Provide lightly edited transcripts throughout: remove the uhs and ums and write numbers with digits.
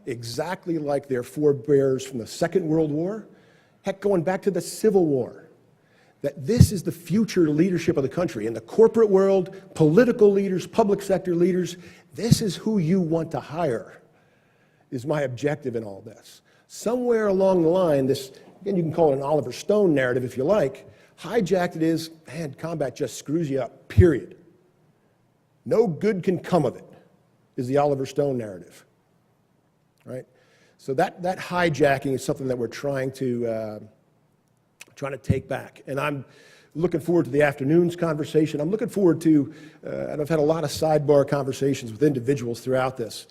exactly like their forebears from the Second World War, heck, going back to the Civil War, that this is the future leadership of the country. In the corporate world, political leaders, public sector leaders, this is who you want to hire, is my objective in all this. Somewhere along the line, this, again, you can call it an Oliver Stone narrative if you like, hijacked it is, man, combat just screws you up, period. No good can come of it, is the Oliver Stone narrative, right? So that hijacking is something that we're trying to take back. And I'm looking forward to the afternoon's conversation. I'm looking forward to, and I've had a lot of sidebar conversations with individuals throughout this.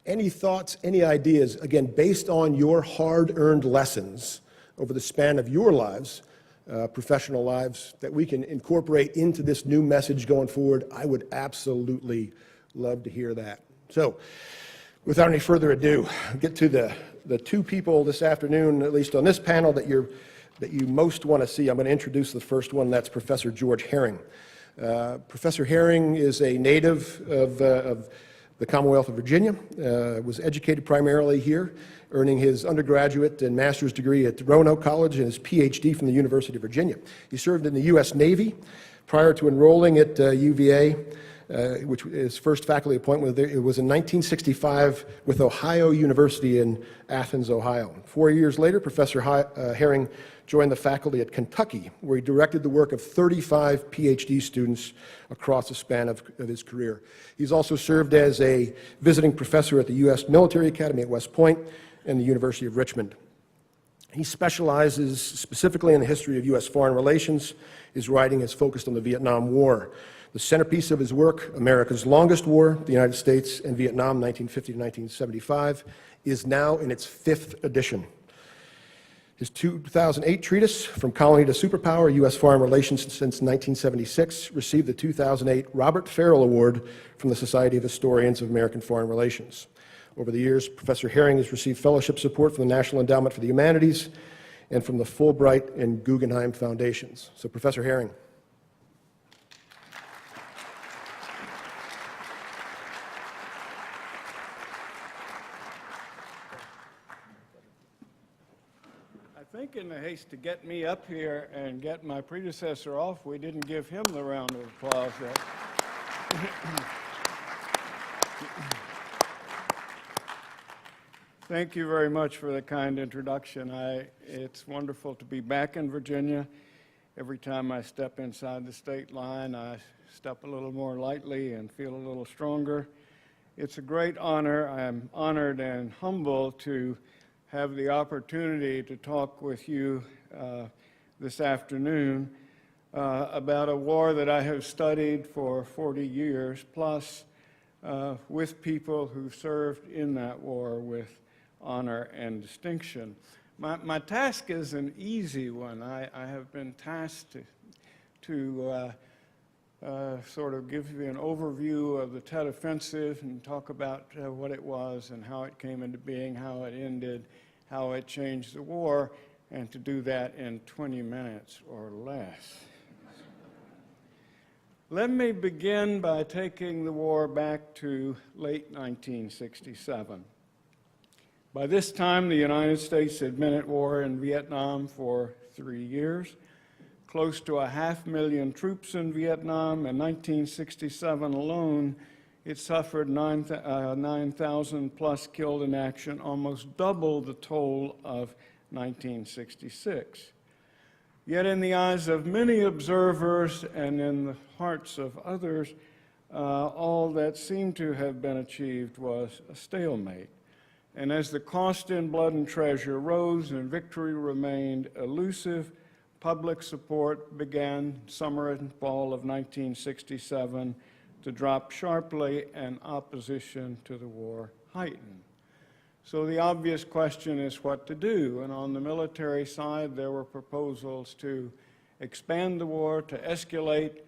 Any thoughts, any ideas, again, based on your hard-earned lessons over the span of your lives, professional lives, that we can incorporate into this new message going forward, I would absolutely love to hear that. So, without any further ado, I'll get to the two people this afternoon, at least on this panel, that you most want to see. I'm going to introduce the first one. That's Professor George Herring. Professor Herring is a native of the Commonwealth of Virginia, was educated primarily here, earning his undergraduate and master's degree at Roanoke College and his PhD from the University of Virginia. He served in the U.S. Navy prior to enrolling at UVA, which his first faculty appointment it was in 1965 with Ohio University in Athens, Ohio. 4 years later, Professor Herring joined the faculty at Kentucky, where he directed the work of 35 PhD students across the span of his career. He's also served as a visiting professor at the U.S. Military Academy at West Point and the University of Richmond. He specializes specifically in the history of U.S. foreign relations. His writing is focused on the Vietnam War. The centerpiece of his work, America's Longest War, the United States and Vietnam, 1950 to 1975, is now in its 5th edition. His 2008 treatise, From Colony to Superpower, U.S. Foreign Relations Since 1976, received the 2008 Robert Farrell Award from the Society of Historians of American Foreign Relations. Over the years, Professor Herring has received fellowship support from the National Endowment for the Humanities and from the Fulbright and Guggenheim Foundations. So, Professor Herring. I think in the haste to get me up here and get my predecessor off, we didn't give him the round of applause yet. Thank you very much for the kind introduction. It's wonderful to be back in Virginia. Every time I step inside the state line, I step a little more lightly and feel a little stronger. It's a great honor. I'm honored and humbled to have the opportunity to talk with you this afternoon about a war that I have studied for 40 years, plus with people who served in that war with honor and distinction. My task is an easy one. I have been tasked to sort of give you an overview of the Tet Offensive and talk about what it was and how it came into being, how it ended, how it changed the war, and to do that in 20 minutes or less. Let me begin by taking the war back to late 1967. By this time, the United States had been at war in Vietnam for 3 years. Close to 500,000 troops in Vietnam. In 1967 alone, it suffered 9,000 plus killed in action, almost double the toll of 1966. Yet in the eyes of many observers and in the hearts of others, all that seemed to have been achieved was a stalemate. And as the cost in blood and treasure rose and victory remained elusive, public support began summer and fall of 1967 to drop sharply and opposition to the war heightened. So the obvious question is what to do. And on the military side, there were proposals to expand the war, to escalate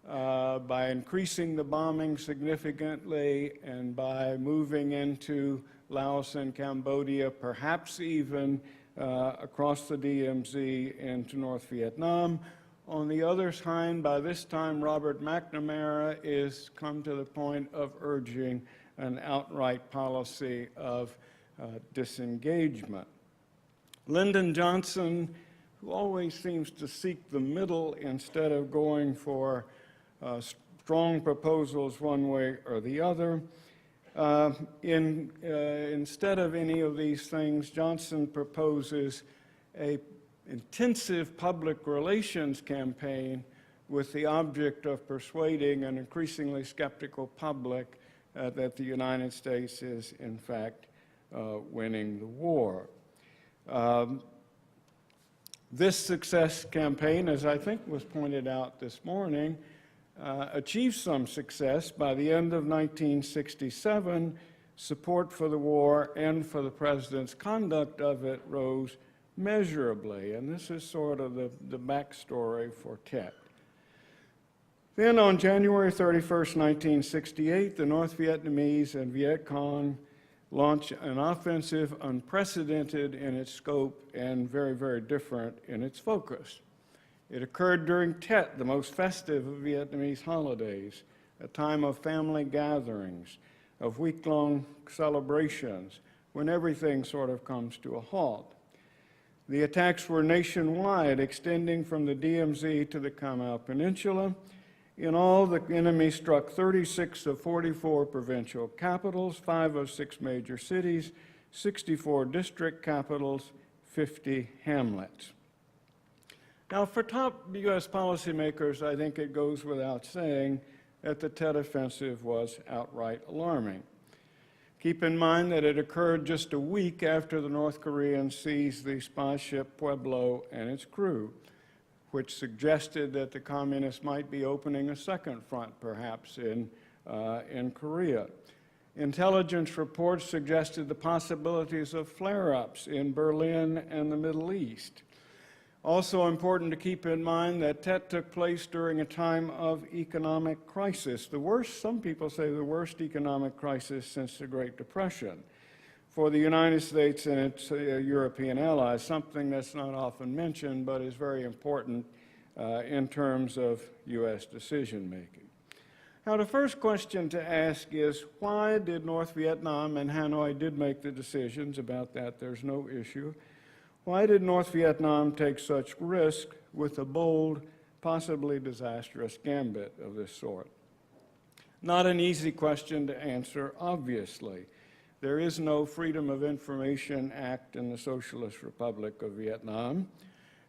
by increasing the bombing significantly and by moving into Laos and Cambodia, perhaps even across the DMZ into North Vietnam. On the other hand, by this time, Robert McNamara is come to the point of urging an outright policy of disengagement. Lyndon Johnson, who always seems to seek the middle instead of going for strong proposals one way or the other, instead of any of these things, Johnson proposes an intensive public relations campaign with the object of persuading an increasingly skeptical public that the United States is, in fact, winning the war. This success campaign, as I think was pointed out this morning, achieved some success. By the end of 1967, support for the war and for the president's conduct of it rose measurably, and this is sort of the backstory for Tet. Then on January 31st, 1968, the North Vietnamese and Viet Cong launched an offensive unprecedented in its scope and very, very different in its focus. It occurred during Tet, the most festive of Vietnamese holidays, a time of family gatherings, of week-long celebrations, when everything sort of comes to a halt. The attacks were nationwide, extending from the DMZ to the Cam Ranh Peninsula. In all, the enemy struck 36 of 44 provincial capitals, 5 of 6 major cities, 64 district capitals, 50 hamlets. Now, for top U.S. policymakers, I think it goes without saying that the Tet Offensive was outright alarming. Keep in mind that it occurred just a week after the North Koreans seized the spy ship Pueblo and its crew, which suggested that the communists might be opening a second front, perhaps, in Korea. Intelligence reports suggested the possibilities of flare-ups in Berlin and the Middle East. Also important to keep in mind that Tet took place during a time of economic crisis, the worst, some people say the worst economic crisis since the Great Depression for the United States and its European allies, something that's not often mentioned but is very important in terms of U.S. decision-making. Now, the first question to ask is, why did North Vietnam, and Hanoi did make the decisions about that, there's no issue, why did North Vietnam take such risk with a bold, possibly disastrous gambit of this sort? Not an easy question to answer, obviously. There is no Freedom of Information Act in the Socialist Republic of Vietnam.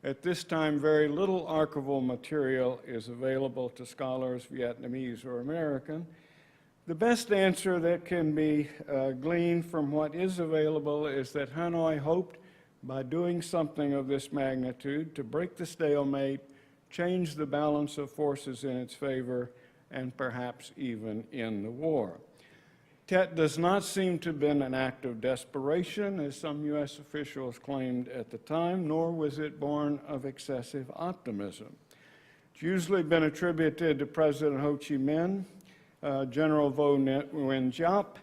At this time, very little archival material is available to scholars, Vietnamese or American. The best answer that can be gleaned from what is available is that Hanoi hoped, by doing something of this magnitude, to break the stalemate, change the balance of forces in its favor, and perhaps even end the war. Tet does not seem to have been an act of desperation, as some U.S. officials claimed at the time, nor was it born of excessive optimism. It's usually been attributed to President Ho Chi Minh, General Vo Nguyen Giap.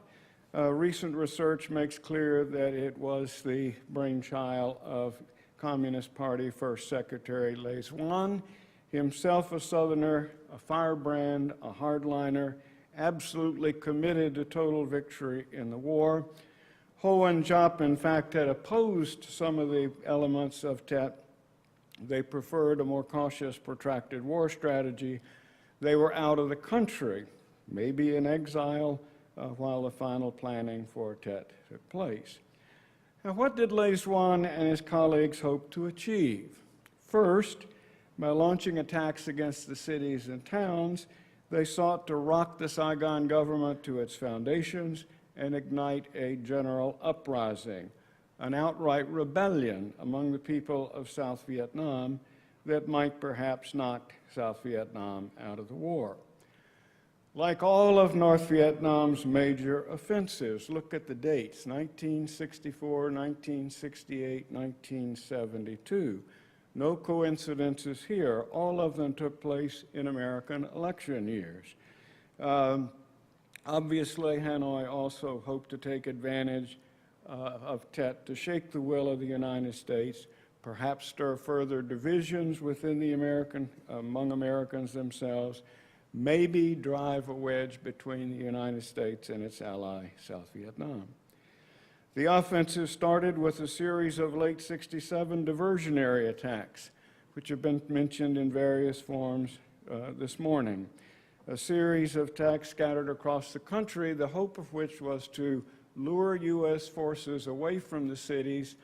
Recent research makes clear that it was the brainchild of Communist Party First Secretary Le Duan, himself a Southerner, a firebrand, a hardliner, absolutely committed to total victory in the war. Ho and Giap, in fact, had opposed some of the elements of Tet. They preferred a more cautious, protracted war strategy. They were out of the country, maybe in exile, while the final planning for Tet took place. Now, what did Le Duan and his colleagues hope to achieve? First, by launching attacks against the cities and towns, they sought to rock the Saigon government to its foundations and ignite a general uprising, an outright rebellion among the people of South Vietnam that might perhaps knock South Vietnam out of the war. Like all of North Vietnam's major offensives, look at the dates, 1964, 1968, 1972. No coincidences here. All of them took place in American election years. Obviously, Hanoi also hoped to take advantage of Tet to shake the will of the United States, perhaps stir further divisions within the among Americans themselves, maybe drive a wedge between the United States and its ally, South Vietnam. The offensive started with a series of late 67 diversionary attacks, which have been mentioned in various forms this morning. A series of attacks scattered across the country, the hope of which was to lure U.S. forces away from the cities,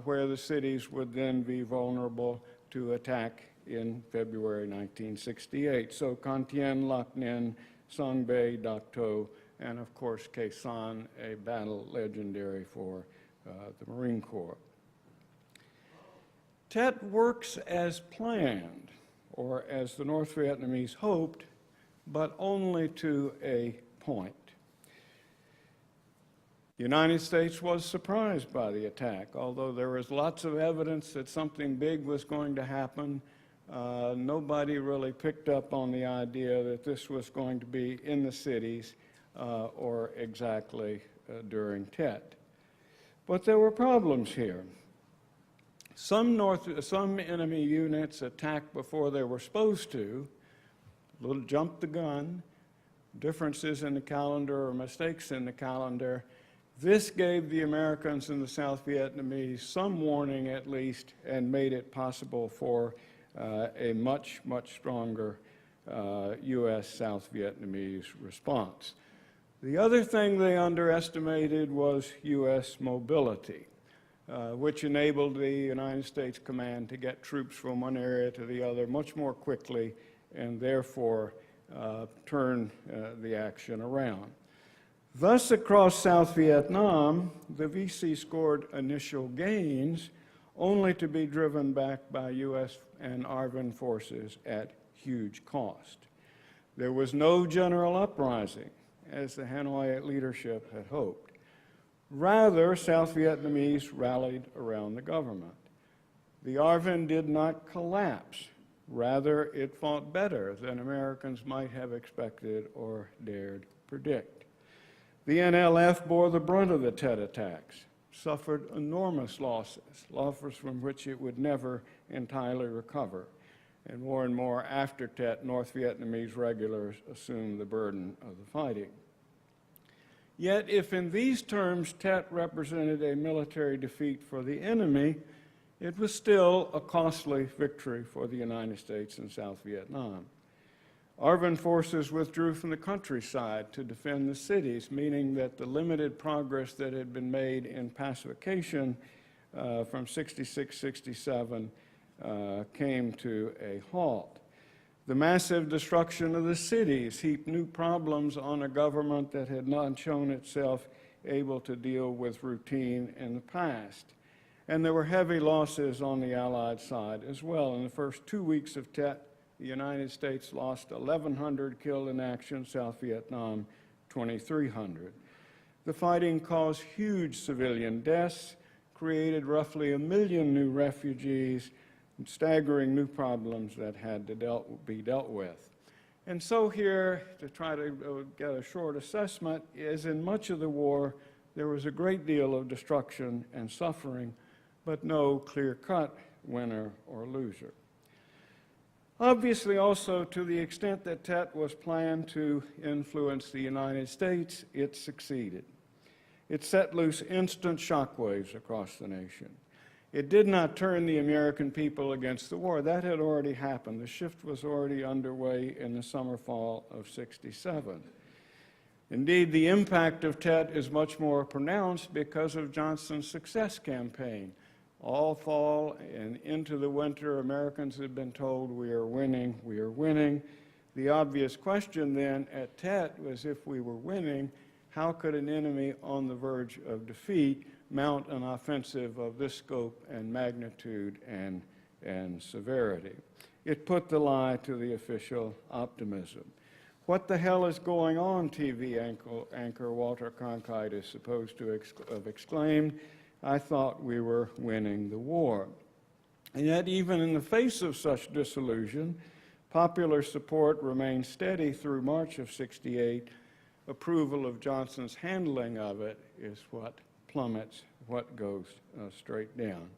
where the cities would then be vulnerable to attack in February 1968. So Con Thien, Loc Ninh, Song Bay, Dak To, and of course Khe Sanh, a battle legendary for the Marine Corps. Tet works as planned, or as the North Vietnamese hoped, but only to a point. The United States was surprised by the attack. Although there was lots of evidence that something big was going to happen, nobody really picked up on the idea that this was going to be in the cities or exactly during Tet. But there were problems here. Some enemy units attacked before they were supposed to, jumped the gun, differences in the calendar or mistakes in the calendar. This gave the Americans and the South Vietnamese some warning at least, and made it possible for a much, much stronger U.S. South Vietnamese response. The other thing they underestimated was U.S. mobility, which enabled the United States Command to get troops from one area to the other much more quickly, and therefore turn the action around. Thus, across South Vietnam, the VC scored initial gains, only to be driven back by U.S. and ARVN forces at huge cost. There was no general uprising, as the Hanoi leadership had hoped. Rather, South Vietnamese rallied around the government. The ARVN did not collapse. Rather, it fought better than Americans might have expected or dared predict. The NLF bore the brunt of the Tet attacks, suffered enormous losses from which it would never entirely recover. And more after Tet, North Vietnamese regulars assumed the burden of the fighting. Yet, if in these terms Tet represented a military defeat for the enemy, it was still a costly victory for the United States and South Vietnam. ARVN forces withdrew from the countryside to defend the cities, meaning that the limited progress that had been made in pacification from 66-67 came to a halt. The massive destruction of the cities heaped new problems on a government that had not shown itself able to deal with routine in the past. And there were heavy losses on the Allied side as well. In the first 2 weeks of Tet, the United States lost 1,100 killed in action, South Vietnam 2,300. The fighting caused huge civilian deaths, created roughly 1 million new refugees, and staggering new problems that had to be dealt with. And so here, to try to get a short assessment, is in much of the war, there was a great deal of destruction and suffering, but no clear-cut winner or loser. Obviously, also, to the extent that Tet was planned to influence the United States, it succeeded. It set loose instant shockwaves across the nation. It did not turn the American people against the war. That had already happened. The shift was already underway in the summer-fall of '67. Indeed, the impact of Tet is much more pronounced because of Johnson's success campaign. All fall and into the winter, Americans had been told, we are winning, we are winning. The obvious question then at Tet was, if we were winning, how could an enemy on the verge of defeat mount an offensive of this scope and magnitude and severity? It put the lie to the official optimism. What the hell is going on, TV anchor Walter Cronkite is supposed to have exclaimed. I thought we were winning the war. And yet, even in the face of such disillusion, popular support remained steady through March of '68. Approval of Johnson's handling of it is what plummets, what goes straight down.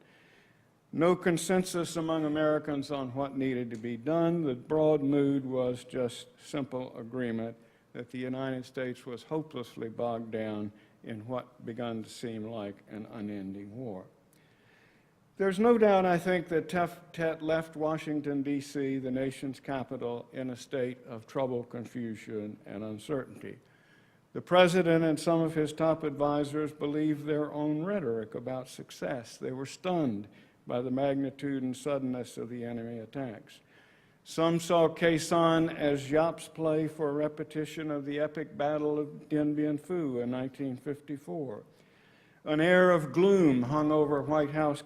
No consensus among Americans on what needed to be done. The broad mood was just simple agreement that the United States was hopelessly bogged down in what began to seem like an unending war. There's no doubt, I think, that Tet left Washington, D.C., the nation's capital, in a state of trouble, confusion, and uncertainty. The president and some of his top advisors believed their own rhetoric about success. They were stunned by the magnitude and suddenness of the enemy attacks. Some saw Khe Sanh as Giap's play for a repetition of the epic Battle of Dien Bien Phu in 1954. An air of gloom hung over White House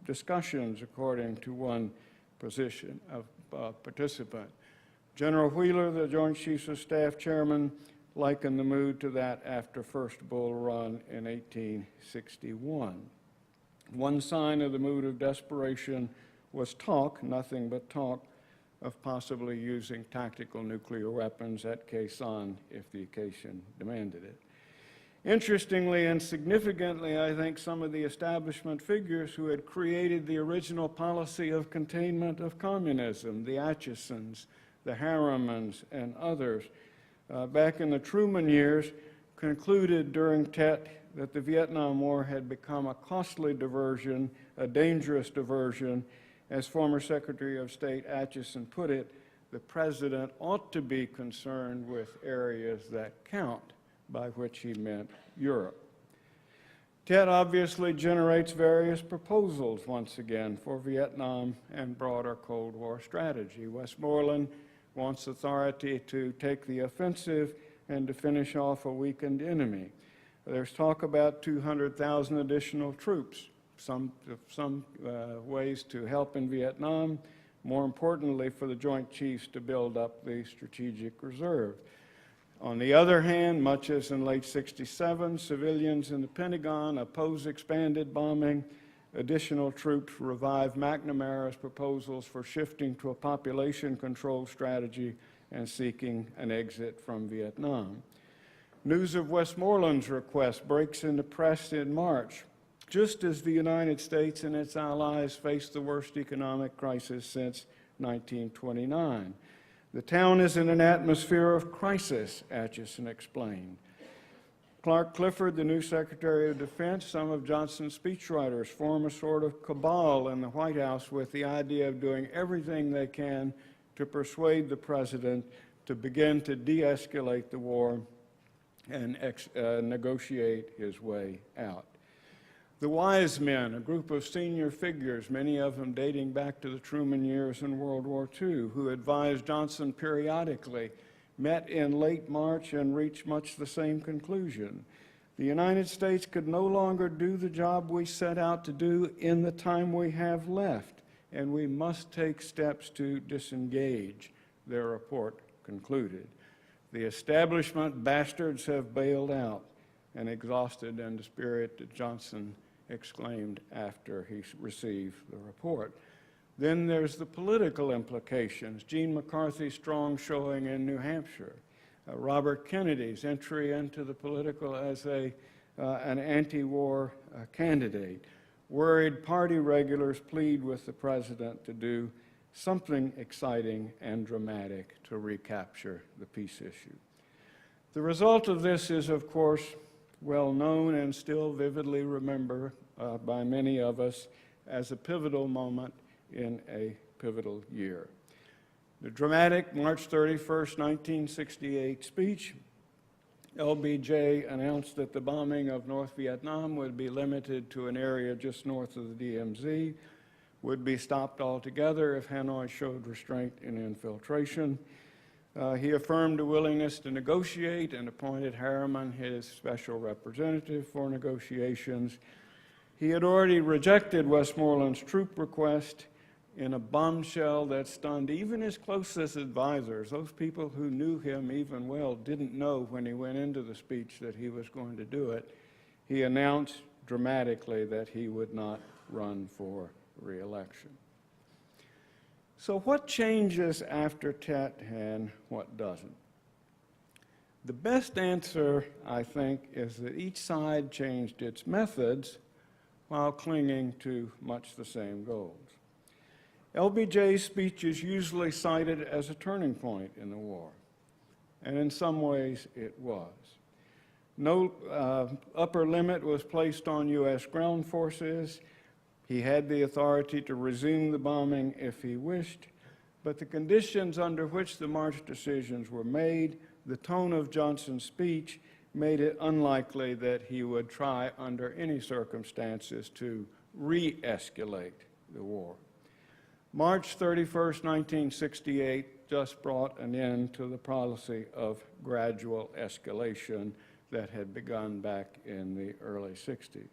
discussions, according to one participant. General Wheeler, the Joint Chiefs of Staff chairman, likened the mood to that after First Bull Run in 1861. One sign of the mood of desperation was talk, nothing but talk, of possibly using tactical nuclear weapons at Khe Sanh if the occasion demanded it. Interestingly and significantly, I think some of the establishment figures who had created the original policy of containment of communism, the Atchisons, the Harrimans, and others, back in the Truman years, concluded during Tet that the Vietnam War had become a costly diversion, a dangerous diversion. As former Secretary of State Atchison put it, the president ought to be concerned with areas that count, by which he meant Europe. Tet obviously generates various proposals, once again, for Vietnam and broader Cold War strategy. Westmoreland wants authority to take the offensive and to finish off a weakened enemy. There's talk about 200,000 additional troops, some ways to help in Vietnam, more importantly for the Joint Chiefs to build up the strategic reserve. On the other hand, much as in late '67, civilians in the Pentagon oppose expanded bombing. Additional troops revive McNamara's proposals for shifting to a population control strategy and seeking an exit from Vietnam. News of Westmoreland's request breaks in the press in March, just as the United States and its allies face the worst economic crisis since 1929. The town is in an atmosphere of crisis, Atchison explained. Clark Clifford, the new Secretary of Defense, some of Johnson's speechwriters form a sort of cabal in the White House with the idea of doing everything they can to persuade the president to begin to de-escalate the war and negotiate his way out. The Wise Men, a group of senior figures, many of them dating back to the Truman years in World War II, who advised Johnson periodically, met in late March and reached much the same conclusion. The United States could no longer do the job we set out to do in the time we have left, and we must take steps to disengage, their report concluded. The establishment bastards have bailed out, and exhausted and dispirited, Johnson exclaimed after he received the report. Then there's the political implications. Gene McCarthy's strong showing in New Hampshire. Robert Kennedy's entry into the political as an anti-war candidate. Worried party regulars plead with the president to do something exciting and dramatic to recapture the peace issue. The result of this is, of course, well known and still vividly remembered by many of us as a pivotal moment in a pivotal year. The dramatic March 31st, 1968 speech, LBJ announced that the bombing of North Vietnam would be limited to an area just north of the DMZ, would be stopped altogether if Hanoi showed restraint in infiltration. He affirmed a willingness to negotiate and appointed Harriman his special representative for negotiations. He had already rejected Westmoreland's troop request in a bombshell that stunned even his closest advisors. Those people who knew him even well didn't know when he went into the speech that he was going to do it. He announced dramatically that he would not run for re-election. So what changes after Tet and what doesn't? The best answer, I think, is that each side changed its methods while clinging to much the same goals. LBJ's speech is usually cited as a turning point in the war, and in some ways it was. No upper limit was placed on U.S. ground forces. He had the authority to resume the bombing if he wished, but the conditions under which the March decisions were made, the tone of Johnson's speech, made it unlikely that he would try under any circumstances to re-escalate the war. March 31st, 1968 just brought an end to the policy of gradual escalation that had begun back in the early 60s.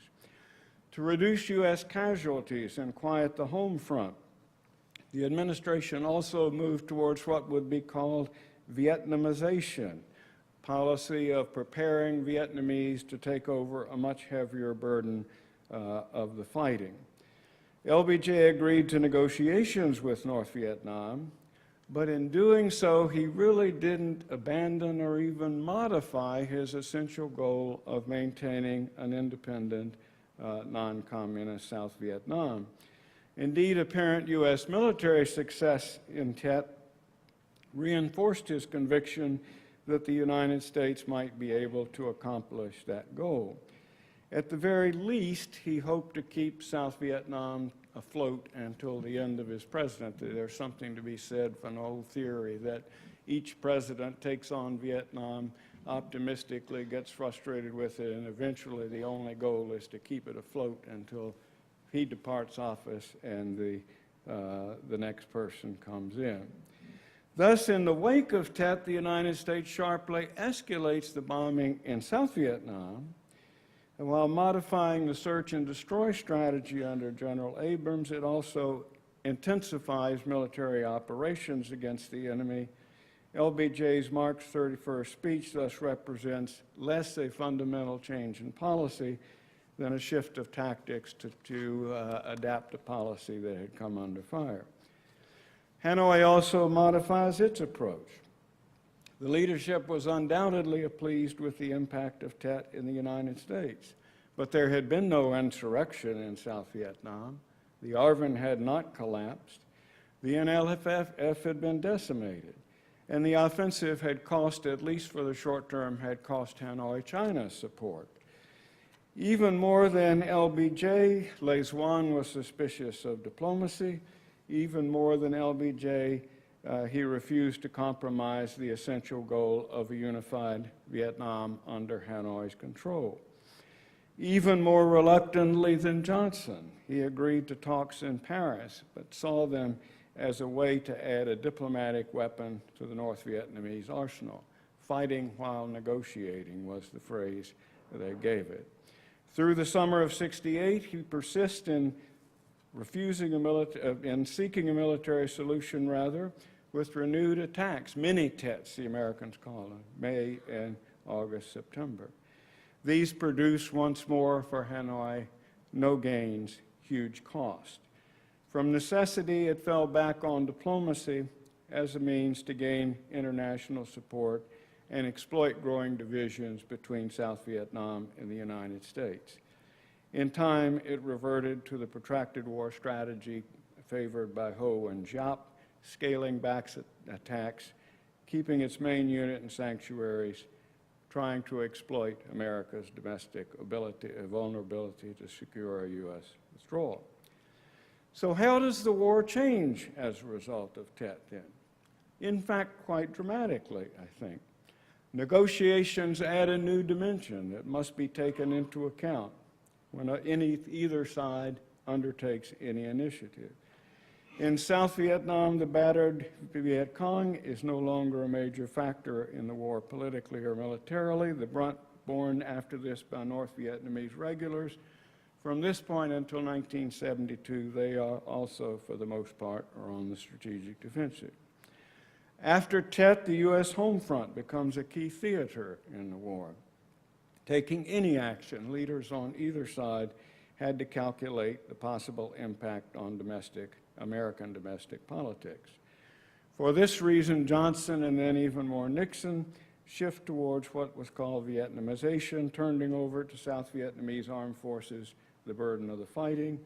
To reduce U.S. casualties and quiet the home front, the administration also moved towards what would be called Vietnamization, policy of preparing Vietnamese to take over a much heavier burden of the fighting. LBJ agreed to negotiations with North Vietnam, but in doing so, he really didn't abandon or even modify his essential goal of maintaining an independent, non-communist South Vietnam. Indeed, apparent U.S. military success in Tet reinforced his conviction that the United States might be able to accomplish that goal. At the very least, he hoped to keep South Vietnam afloat until the end of his presidency. There's something to be said for an old theory that each president takes on Vietnam optimistically, gets frustrated with it, and eventually the only goal is to keep it afloat until he departs office and the next person comes in. Thus, in the wake of Tet, the United States sharply escalates the bombing in South Vietnam, and while modifying the search and destroy strategy under General Abrams, it also intensifies military operations against the enemy. LBJ's March 31st speech thus represents less a fundamental change in policy than a shift of tactics to adapt a policy that had come under fire. Hanoi also modifies its approach. The leadership was undoubtedly pleased with the impact of Tet in the United States, but there had been no insurrection in South Vietnam. The ARVN had not collapsed. The NLFF had been decimated, and the offensive had cost, at least for the short term, had cost Hanoi China's support. Even more than LBJ, Le Duan was suspicious of diplomacy. Even more than LBJ, he refused to compromise the essential goal of a unified Vietnam under Hanoi's control. Even more reluctantly than Johnson, he agreed to talks in Paris, but saw them as a way to add a diplomatic weapon to the North Vietnamese arsenal. Fighting while negotiating was the phrase they gave it. Through the summer of '68, he persists in seeking a military solution, with renewed attacks, mini Tets, the Americans call them, May and August, September. These produce once more for Hanoi no gains, huge cost. From necessity, it fell back on diplomacy as a means to gain international support and exploit growing divisions between South Vietnam and the United States. In time, it reverted to the protracted war strategy favored by Ho and Giap, scaling back attacks, keeping its main unit in sanctuaries, trying to exploit America's domestic vulnerability to secure a U.S. withdrawal. So how does the war change as a result of Tet then? In fact, quite dramatically, I think. Negotiations add a new dimension that must be taken into account when either side undertakes any initiative. In South Vietnam, the battered Viet Cong is no longer a major factor in the war politically or militarily. The brunt borne after this by North Vietnamese regulars. From this point until 1972, they are also, for the most part, are on the strategic defensive. After Tet, the U.S. home front becomes a key theater in the war. Taking any action, leaders on either side had to calculate the possible impact on American domestic politics. For this reason, Johnson and then even more Nixon shift towards what was called Vietnamization, turning over to South Vietnamese armed forces the burden of the fighting.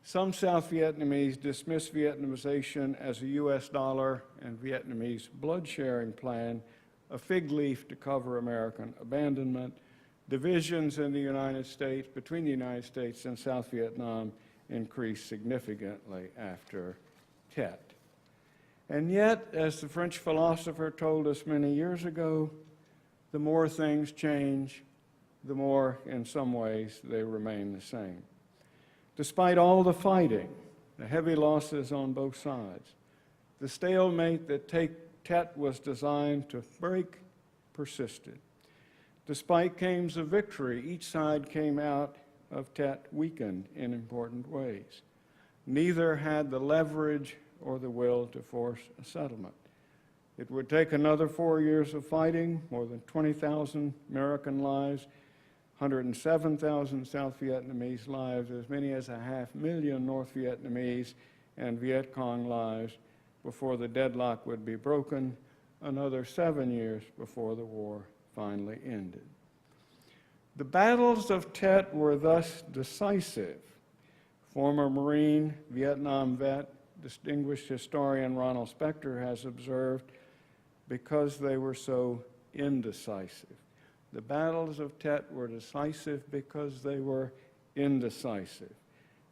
Some South Vietnamese dismiss Vietnamization as a US dollar and Vietnamese blood-sharing plan, a fig leaf to cover American abandonment. Divisions in the United States, between the United States and South Vietnam, increased significantly after Tet. And yet, as the French philosopher told us many years ago, the more things change, the more, in some ways, they remain the same. Despite all the fighting, the heavy losses on both sides, the stalemate that Tet was designed to break persisted. Despite claims of victory, each side came out of Tet weakened in important ways. Neither had the leverage or the will to force a settlement. It would take another 4 years of fighting, more than 20,000 American lives, 107,000 South Vietnamese lives, as many as 500,000 North Vietnamese and Viet Cong lives before the deadlock would be broken, another 7 years before the war finally ended. The battles of Tet were thus decisive. Former Marine, Vietnam vet, distinguished historian Ronald Spector has observed, because they were so indecisive. The battles of Tet were decisive because they were indecisive.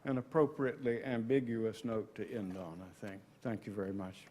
An appropriately ambiguous note to end on, I think. Thank you very much.